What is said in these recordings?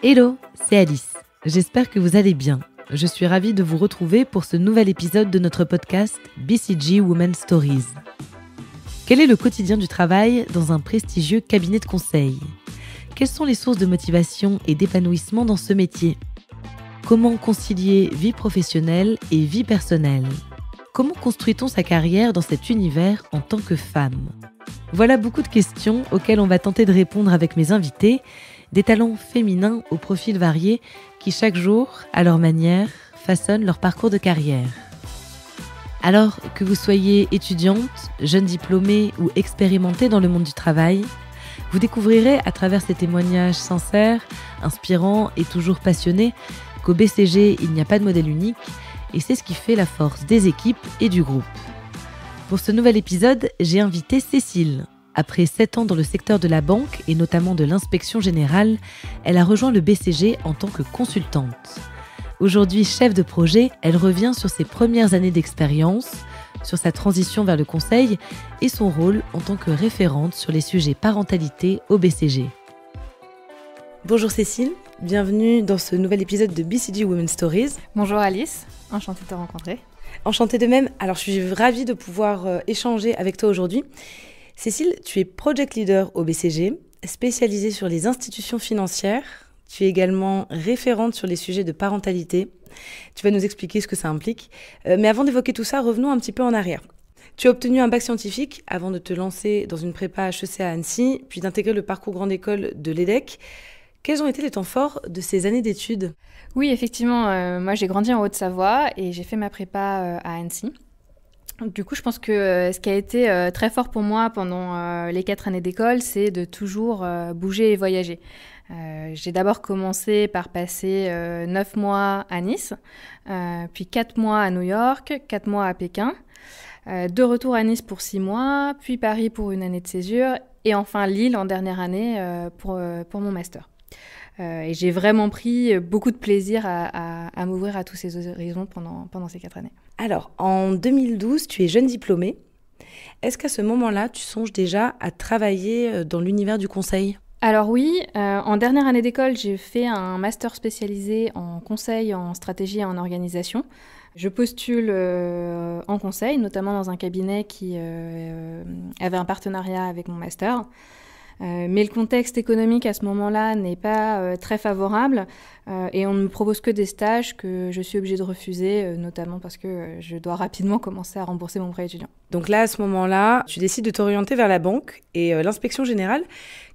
Hello, c'est Alice. J'espère que vous allez bien. Je suis ravie de vous retrouver pour ce nouvel épisode de notre podcast BCG Women Stories. Quel est le quotidien du travail dans un prestigieux cabinet de conseil ? Quelles sont les sources de motivation et d'épanouissement dans ce métier ? Comment concilier vie professionnelle et vie personnelle ? Comment construit-on sa carrière dans cet univers en tant que femme ? Voilà beaucoup de questions auxquelles on va tenter de répondre avec mes invités, des talents féminins aux profils variés qui chaque jour, à leur manière, façonnent leur parcours de carrière. Alors que vous soyez étudiante, jeune diplômée ou expérimentée dans le monde du travail, vous découvrirez à travers ces témoignages sincères, inspirants et toujours passionnés qu'au BCG, il n'y a pas de modèle unique et c'est ce qui fait la force des équipes et du groupe. Pour ce nouvel épisode, j'ai invité Cécile. Après 7 ans dans le secteur de la banque et notamment de l'inspection générale, elle a rejoint le BCG en tant que consultante. Aujourd'hui chef de projet, elle revient sur ses premières années d'expérience, sur sa transition vers le conseil et son rôle en tant que référente sur les sujets parentalité au BCG. Bonjour Cécile, bienvenue dans ce nouvel épisode de BCG Women Stories. Bonjour Alice, enchantée de te rencontrer. Enchantée de même, alors je suis ravie de pouvoir échanger avec toi aujourd'hui. Cécile, tu es Project Leader au BCG, spécialisée sur les institutions financières. Tu es également référente sur les sujets de parentalité. Tu vas nous expliquer ce que ça implique. Mais avant d'évoquer tout ça, revenons un petit peu en arrière. Tu as obtenu un bac scientifique avant de te lancer dans une prépa HEC à Annecy, puis d'intégrer le parcours grande école de l'EDEC. Quels ont été les temps forts de ces années d'études ? Oui, effectivement, moi j'ai grandi en Haute-Savoie et j'ai fait ma prépa à Annecy. Du coup, je pense que ce qui a été très fort pour moi pendant les 4 années d'école, c'est de toujours bouger et voyager. J'ai d'abord commencé par passer 9 mois à Nice, puis 4 mois à New York, 4 mois à Pékin, de retour à Nice pour 6 mois, puis Paris pour une année de césure, et enfin Lille en dernière année pour mon master. Et j'ai vraiment pris beaucoup de plaisir à m'ouvrir à tous ces horizons pendant ces 4 années. Alors, en 2012, tu es jeune diplômée. Est-ce qu'à ce moment-là, tu songes déjà à travailler dans l'univers du conseil ? Alors oui, en dernière année d'école, j'ai fait un master spécialisé en conseil, en stratégie et en organisation. Je postule en conseil, notamment dans un cabinet qui avait un partenariat avec mon master. Mais le contexte économique à ce moment-là n'est pas très favorable et on ne me propose que des stages que je suis obligée de refuser, notamment parce que je dois rapidement commencer à rembourser mon prêt étudiant. Donc là, à ce moment-là, tu décides de t'orienter vers la banque et l'inspection générale.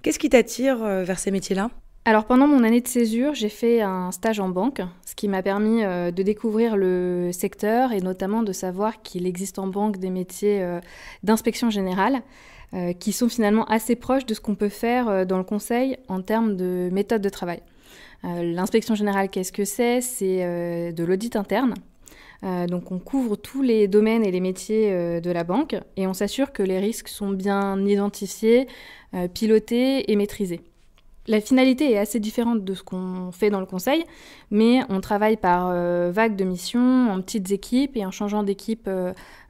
Qu'est-ce qui t'attire vers ces métiers-là ? Alors pendant mon année de césure, j'ai fait un stage en banque, ce qui m'a permis de découvrir le secteur et notamment de savoir qu'il existe en banque des métiers d'inspection générale qui sont finalement assez proches de ce qu'on peut faire dans le conseil en termes de méthode de travail. L'inspection générale, qu'est-ce que c'est ? C'est de l'audit interne. Donc on couvre tous les domaines et les métiers de la banque et on s'assure que les risques sont bien identifiés, pilotés et maîtrisés. La finalité est assez différente de ce qu'on fait dans le conseil, mais on travaille par vagues de missions, en petites équipes et en changeant d'équipe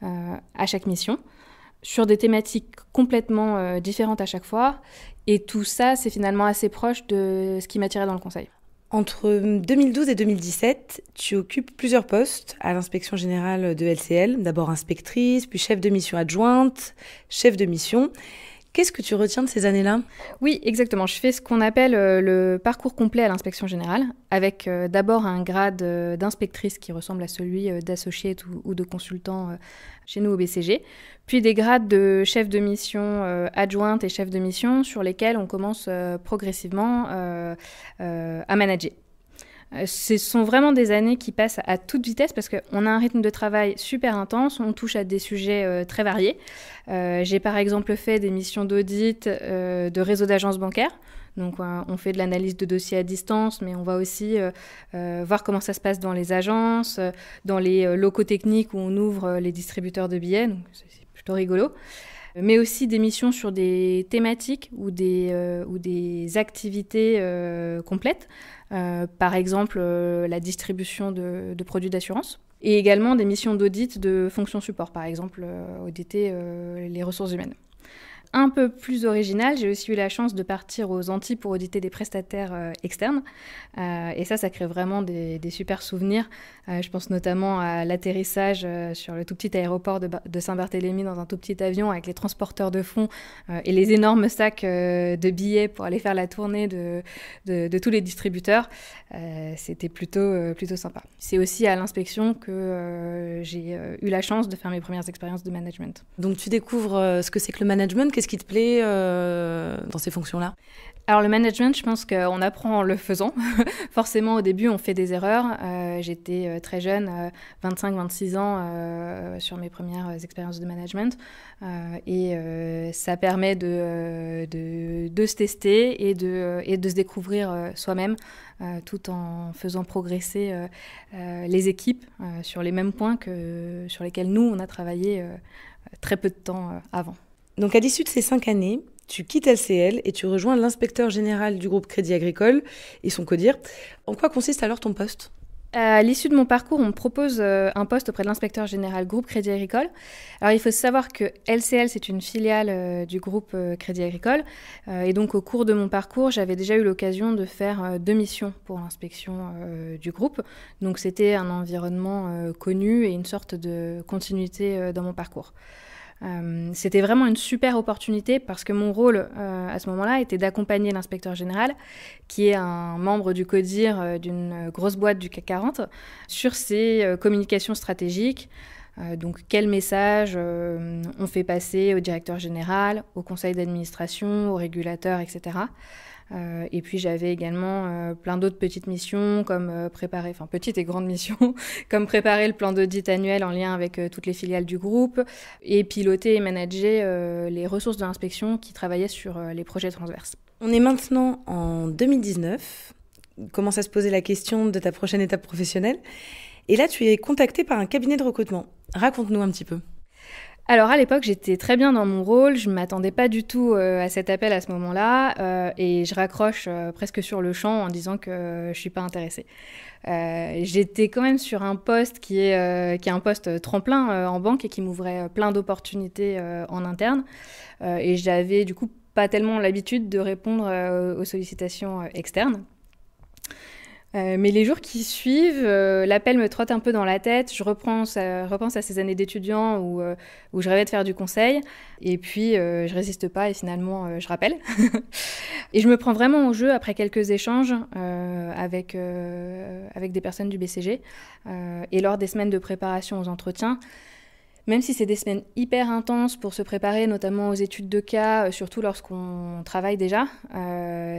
à chaque mission, sur des thématiques complètement différentes à chaque fois. Et tout ça, c'est finalement assez proche de ce qui m'attirait dans le conseil. Entre 2012 et 2017, tu occupes plusieurs postes à l'inspection générale de LCL. D'abord inspectrice, puis chef de mission adjointe, chef de mission. Qu'est-ce que tu retiens de ces années-là ? Oui, exactement. Je fais ce qu'on appelle le parcours complet à l'inspection générale, avec d'abord un grade d'inspectrice qui ressemble à celui d'associate ou de consultant chez nous au BCG, puis des grades de chef de mission adjointe et chef de mission sur lesquels on commence progressivement à manager. Ce sont vraiment des années qui passent à toute vitesse parce qu'on a un rythme de travail super intense, on touche à des sujets très variés. J'ai par exemple fait des missions d'audit de réseau d'agences bancaires. Donc on fait de l'analyse de dossiers à distance, mais on va aussi voir comment ça se passe dans les agences, dans les locaux techniques où on ouvre les distributeurs de billets, donc c'est plutôt rigolo. Mais aussi des missions sur des thématiques ou des activités complètes. Par exemple, la distribution de produits d'assurance. Et également des missions d'audit de fonctions support, par exemple, auditer les ressources humaines. un peu plus originale, j'ai aussi eu la chance de partir aux Antilles pour auditer des prestataires externes. Et ça crée vraiment des super souvenirs. Je pense notamment à l'atterrissage sur le tout petit aéroport de Saint-Barthélemy dans un tout petit avion avec les transporteurs de fonds et les énormes sacs de billets pour aller faire la tournée de tous les distributeurs. C'était plutôt sympa. C'est aussi à l'inspection que j'ai eu la chance de faire mes premières expériences de management. Donc tu découvres ce que c'est que le management. Qu'est-ce qui te plaît dans ces fonctions-là ? Alors le management, je pense qu'on apprend en le faisant. Forcément, au début, on fait des erreurs. J'étais très jeune, 25-26 ans, sur mes premières expériences de management. Et ça permet de se tester et de se découvrir soi-même, tout en faisant progresser les équipes sur les mêmes points que sur lesquels nous, on a travaillé très peu de temps avant. Donc à l'issue de ces 5 années, tu quittes LCL et tu rejoins l'inspecteur général du groupe Crédit Agricole et son CODIR. En quoi consiste alors ton poste ? À l'issue de mon parcours, on me propose un poste auprès de l'inspecteur général groupe Crédit Agricole. Alors il faut savoir que LCL, c'est une filiale du groupe Crédit Agricole. Et donc au cours de mon parcours, j'avais déjà eu l'occasion de faire 2 missions pour l'inspection du groupe. Donc c'était un environnement connu et une sorte de continuité dans mon parcours. C'était vraiment une super opportunité parce que mon rôle à ce moment-là était d'accompagner l'inspecteur général, qui est un membre du CODIR d'une grosse boîte du CAC 40, sur ses communications stratégiques. Donc quel message on fait passer au directeur général, au conseil d'administration, au régulateur, etc. Et puis j'avais également plein d'autres petites missions comme petites et grandes missions, comme préparer le plan d'audit annuel en lien avec toutes les filiales du groupe et piloter et manager les ressources de l'inspection qui travaillaient sur les projets transverses. On est maintenant en 2019, commence à se poser la question de ta prochaine étape professionnelle et là tu es contactée par un cabinet de recrutement. Raconte-nous un petit peu. Alors à l'époque, j'étais très bien dans mon rôle, je ne m'attendais pas du tout à cet appel à ce moment-là et je raccroche presque sur le champ en disant que je ne suis pas intéressée. J'étais quand même sur un poste qui est un poste tremplin en banque et qui m'ouvrait plein d'opportunités en interne et j'avais du coup pas tellement l'habitude de répondre aux sollicitations externes. Mais les jours qui suivent, l'appel me trotte un peu dans la tête. Je repense à ces années d'étudiant où je rêvais de faire du conseil. Et puis, je résiste pas et finalement, je rappelle. Et je me prends vraiment au jeu après quelques échanges avec des personnes du BCG et lors des semaines de préparation aux entretiens. Même si c'est des semaines hyper intenses pour se préparer, notamment aux études de cas, surtout lorsqu'on travaille déjà,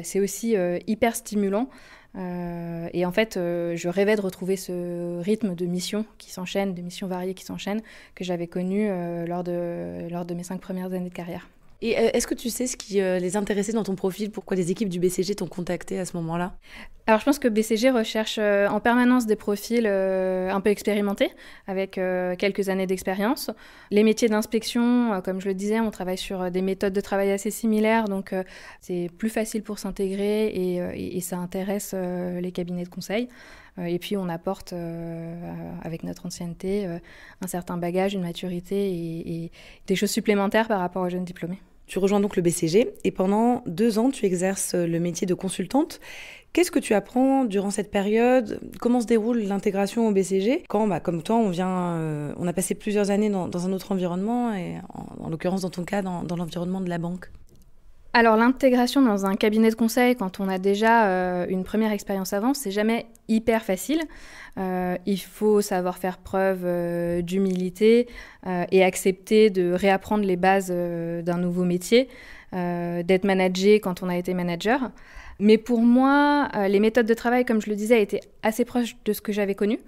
c'est aussi hyper stimulant. Et en fait, je rêvais de retrouver ce rythme de missions qui s'enchaînent, de missions variées qui s'enchaînent, que j'avais connu lors de mes 5 premières années de carrière. Et est-ce que tu sais ce qui les intéressait dans ton profil ? Pourquoi les équipes du BCG t'ont contacté à ce moment-là ? Alors, je pense que BCG recherche en permanence des profils un peu expérimentés, avec quelques années d'expérience. Les métiers d'inspection, comme je le disais, on travaille sur des méthodes de travail assez similaires, donc c'est plus facile pour s'intégrer et ça intéresse les cabinets de conseil. Et puis, on apporte, avec notre ancienneté, un certain bagage, une maturité et des choses supplémentaires par rapport aux jeunes diplômés. Tu rejoins donc le BCG et pendant 2 ans, tu exerces le métier de consultante. Qu'est-ce que tu apprends durant cette période ? Comment se déroule l'intégration au BCG ? Quand, comme toi, on a passé plusieurs années dans un autre environnement et en l'occurrence, dans ton cas, dans l'environnement de la banque. Alors l'intégration dans un cabinet de conseil, quand on a déjà une première expérience avant, c'est jamais hyper facile. Il faut savoir faire preuve d'humilité et accepter de réapprendre les bases d'un nouveau métier, d'être managé quand on a été manager. Mais pour moi, les méthodes de travail, comme je le disais, étaient assez proches de ce que j'avais connu.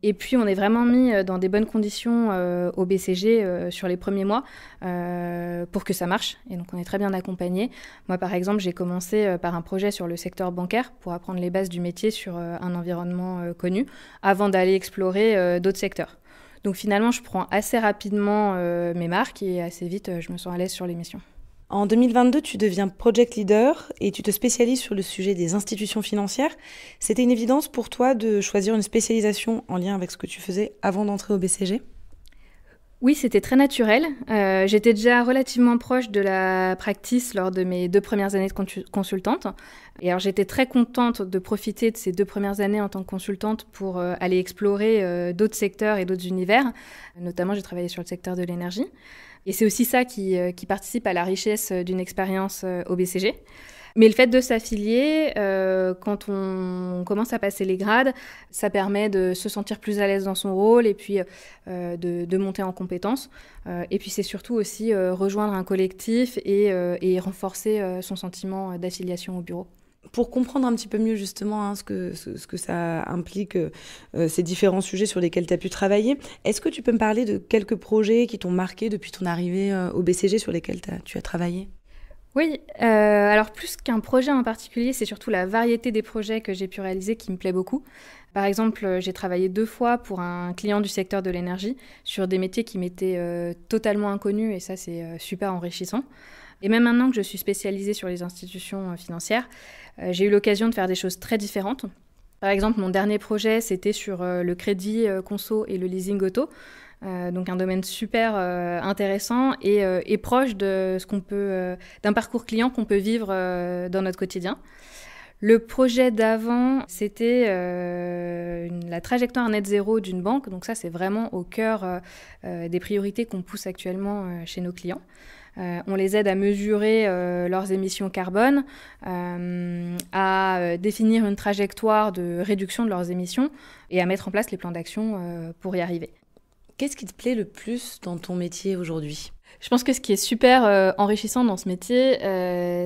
Et puis, on est vraiment mis dans des bonnes conditions au BCG sur les premiers mois pour que ça marche. Et donc, on est très bien accompagné. Moi, par exemple, j'ai commencé par un projet sur le secteur bancaire pour apprendre les bases du métier sur un environnement connu avant d'aller explorer d'autres secteurs. Donc, finalement, je prends assez rapidement mes marques et assez vite, je me sens à l'aise sur les missions. En 2022, tu deviens project leader et tu te spécialises sur le sujet des institutions financières. C'était une évidence pour toi de choisir une spécialisation en lien avec ce que tu faisais avant d'entrer au BCG ? Oui, c'était très naturel. J'étais déjà relativement proche de la practice lors de mes 2 premières années de consultante. Et alors, j'étais très contente de profiter de ces 2 premières années en tant que consultante pour aller explorer d'autres secteurs et d'autres univers. Notamment, j'ai travaillé sur le secteur de l'énergie. Et c'est aussi ça qui participe à la richesse d'une expérience au BCG. Mais le fait de s'affilier, quand on commence à passer les grades, ça permet de se sentir plus à l'aise dans son rôle et puis de monter en compétences. Et puis c'est surtout aussi rejoindre un collectif et renforcer son sentiment d'affiliation au bureau. Pour comprendre un petit peu mieux justement ce que ça implique, ces différents sujets sur lesquels tu as pu travailler, est-ce que tu peux me parler de quelques projets qui t'ont marqué depuis ton arrivée au BCG sur lesquels tu as travaillé ? Oui, alors plus qu'un projet en particulier, c'est surtout la variété des projets que j'ai pu réaliser qui me plaît beaucoup. Par exemple, j'ai travaillé 2 fois pour un client du secteur de l'énergie sur des métiers qui m'étaient totalement inconnus et ça c'est super enrichissant. Et même maintenant que je suis spécialisée sur les institutions financières, j'ai eu l'occasion de faire des choses très différentes. Par exemple, mon dernier projet, c'était sur le crédit conso et le leasing auto. Donc un domaine super intéressant et proche de ce qu'on peut, d'un parcours client qu'on peut vivre dans notre quotidien. Le projet d'avant, c'était la trajectoire net zéro d'une banque. Donc ça, c'est vraiment au cœur des priorités qu'on pousse actuellement chez nos clients. On les aide à mesurer leurs émissions carbone, à définir une trajectoire de réduction de leurs émissions et à mettre en place les plans d'action pour y arriver. Qu'est-ce qui te plaît le plus dans ton métier aujourd'hui ? Je pense que ce qui est super enrichissant dans ce métier,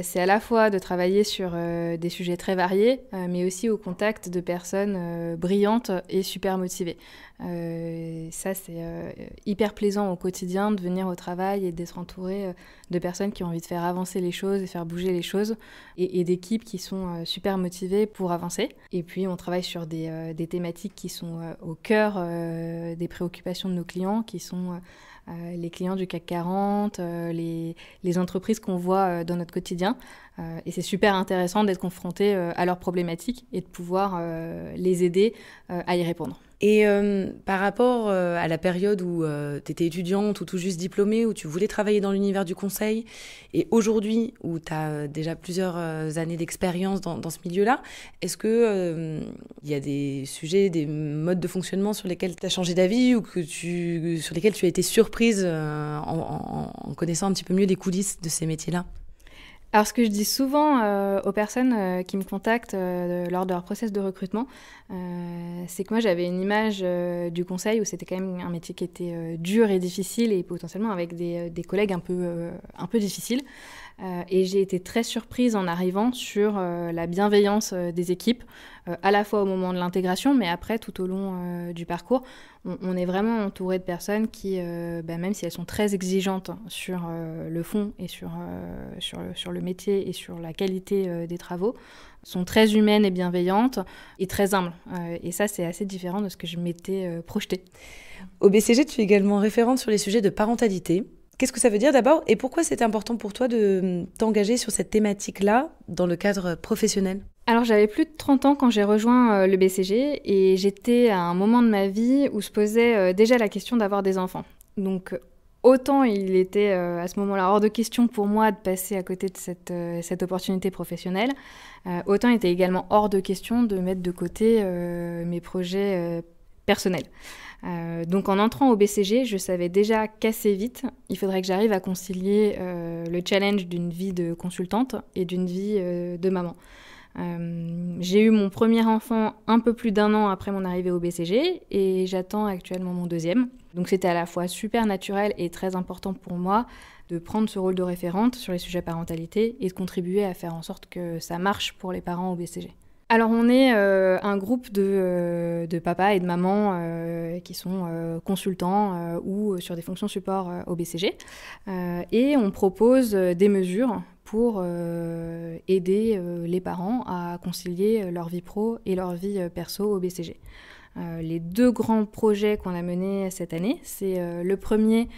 c'est à la fois de travailler sur des sujets très variés, mais aussi au contact de personnes brillantes et super motivées. Ça, c'est hyper plaisant au quotidien de venir au travail et d'être entouré de personnes qui ont envie de faire avancer les choses et faire bouger les choses, et d'équipes qui sont super motivées pour avancer. Et puis, on travaille sur des thématiques qui sont au cœur des préoccupations de nos clients, qui sont les clients du CAC 40, les entreprises qu'on voit dans notre quotidien. Et c'est super intéressant d'être confronté à leurs problématiques et de pouvoir les aider à y répondre. Et par rapport à la période où tu étais étudiante ou tout juste diplômée, où tu voulais travailler dans l'univers du conseil, et aujourd'hui où tu as déjà plusieurs années d'expérience dans ce milieu-là, est-ce que y a des sujets, des modes de fonctionnement sur lesquels tu as changé d'avis ou sur lesquels tu as été surprise en connaissant un petit peu mieux les coulisses de ces métiers-là ? Alors, ce que je dis souvent aux personnes qui me contactent lors de leur process de recrutement, c'est que moi, j'avais une image du conseil où c'était quand même un métier qui était dur et difficile et potentiellement avec des collègues un peu difficiles. Et j'ai été très surprise en arrivant sur la bienveillance des équipes, à la fois au moment de l'intégration, mais après, tout au long du parcours. On est vraiment entouré de personnes qui, même si elles sont très exigeantes sur le fond et sur le métier et sur la qualité des travaux, sont très humaines et bienveillantes et très humbles. Et ça, c'est assez différent de ce que je m'étais projetée. Au BCG, tu es également référente sur les sujets de parentalité. Qu'est-ce que ça veut dire d'abord et pourquoi c'était important pour toi de t'engager sur cette thématique-là dans le cadre professionnel ? Alors j'avais plus de 30 ans quand j'ai rejoint le BCG et j'étais à un moment de ma vie où se posait déjà la question d'avoir des enfants. Donc autant il était à ce moment-là hors de question pour moi de passer à côté de cette opportunité professionnelle, autant il était également hors de question de mettre de côté mes projets personnels. Donc en entrant au BCG, je savais déjà qu'assez vite, il faudrait que j'arrive à concilier le challenge d'une vie de consultante et d'une vie de maman. J'ai eu mon premier enfant un peu plus d'1 an après mon arrivée au BCG et j'attends actuellement mon deuxième. Donc c'était à la fois super naturel et très important pour moi de prendre ce rôle de référente sur les sujets parentalité et de contribuer à faire en sorte que ça marche pour les parents au BCG. Alors on est un groupe de papas et de mamans qui sont consultants ou sur des fonctions support au BCG et on propose des mesures pour aider les parents à concilier leur vie pro et leur vie perso au BCG. Les 2 grands projets qu'on a menés cette année, c'est le premier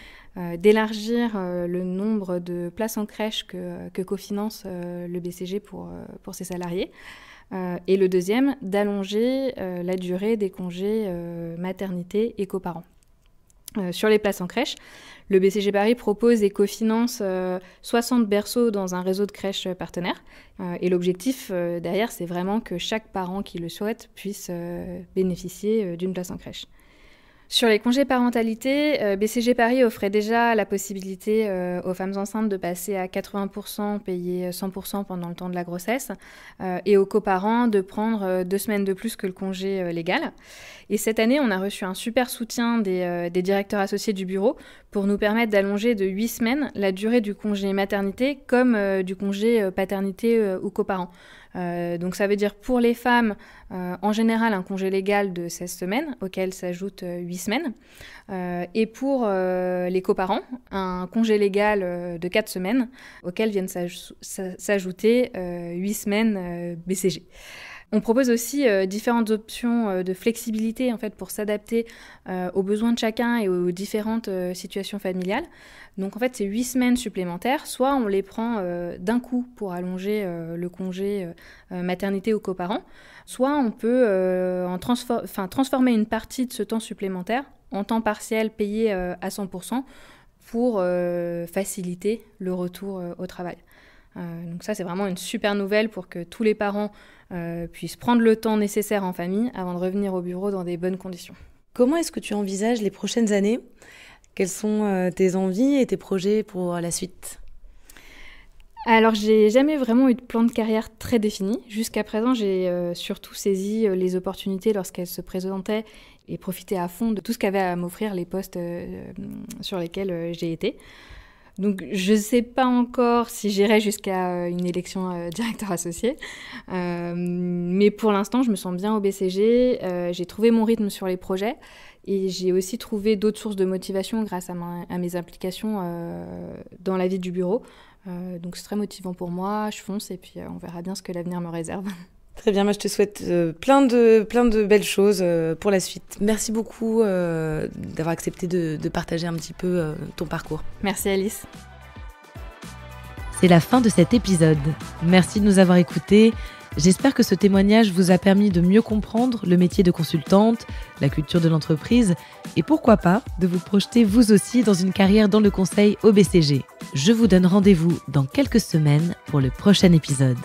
d'élargir le nombre de places en crèche que cofinance le BCG pour ses salariés. Et le deuxième, d'allonger la durée des congés maternité et coparents. Sur les places en crèche, le BCG Paris propose et cofinance 60 berceaux dans un réseau de crèches partenaires. Et l'objectif derrière, c'est vraiment que chaque parent qui le souhaite puisse bénéficier d'une place en crèche. Sur les congés parentalité, BCG Paris offrait déjà la possibilité aux femmes enceintes de passer à 80% payés 100% pendant le temps de la grossesse et aux coparents de prendre 2 semaines de plus que le congé légal. Et cette année, on a reçu un super soutien des directeurs associés du bureau pour nous permettre d'allonger de 8 semaines la durée du congé maternité comme du congé paternité ou coparent. Donc ça veut dire pour les femmes, en général, un congé légal de 16 semaines, auquel s'ajoutent 8 semaines. Et pour les coparents, un congé légal de 4 semaines, auquel viennent s'ajouter 8 semaines BCG. On propose aussi différentes options de flexibilité en fait, pour s'adapter aux besoins de chacun et aux différentes situations familiales. Donc en fait, c'est 8 semaines supplémentaires. Soit on les prend d'un coup pour allonger le congé maternité ou coparent, soit on peut transformer une partie de ce temps supplémentaire en temps partiel payé à 100% pour faciliter le retour au travail. Donc ça, c'est vraiment une super nouvelle pour que tous les parents puissent prendre le temps nécessaire en famille avant de revenir au bureau dans des bonnes conditions. Comment est-ce que tu envisages les prochaines années ? Quelles sont tes envies et tes projets pour la suite ? Alors, j'ai jamais vraiment eu de plan de carrière très défini. Jusqu'à présent, j'ai surtout saisi les opportunités lorsqu'elles se présentaient et profité à fond de tout ce qu'avaient à m'offrir les postes sur lesquels j'ai été. Donc, je ne sais pas encore si j'irai jusqu'à une élection directeur associé. Mais pour l'instant, je me sens bien au BCG. J'ai trouvé mon rythme sur les projets. Et j'ai aussi trouvé d'autres sources de motivation grâce à mes implications dans la vie du bureau. Donc c'est très motivant pour moi, je fonce et puis on verra bien ce que l'avenir me réserve. Très bien, moi je te souhaite plein de belles choses pour la suite. Merci beaucoup d'avoir accepté de partager un petit peu ton parcours. Merci Alice. C'est la fin de cet épisode. Merci de nous avoir écoutés. J'espère que ce témoignage vous a permis de mieux comprendre le métier de consultante, la culture de l'entreprise et pourquoi pas de vous projeter vous aussi dans une carrière dans le conseil au BCG. Je vous donne rendez-vous dans quelques semaines pour le prochain épisode.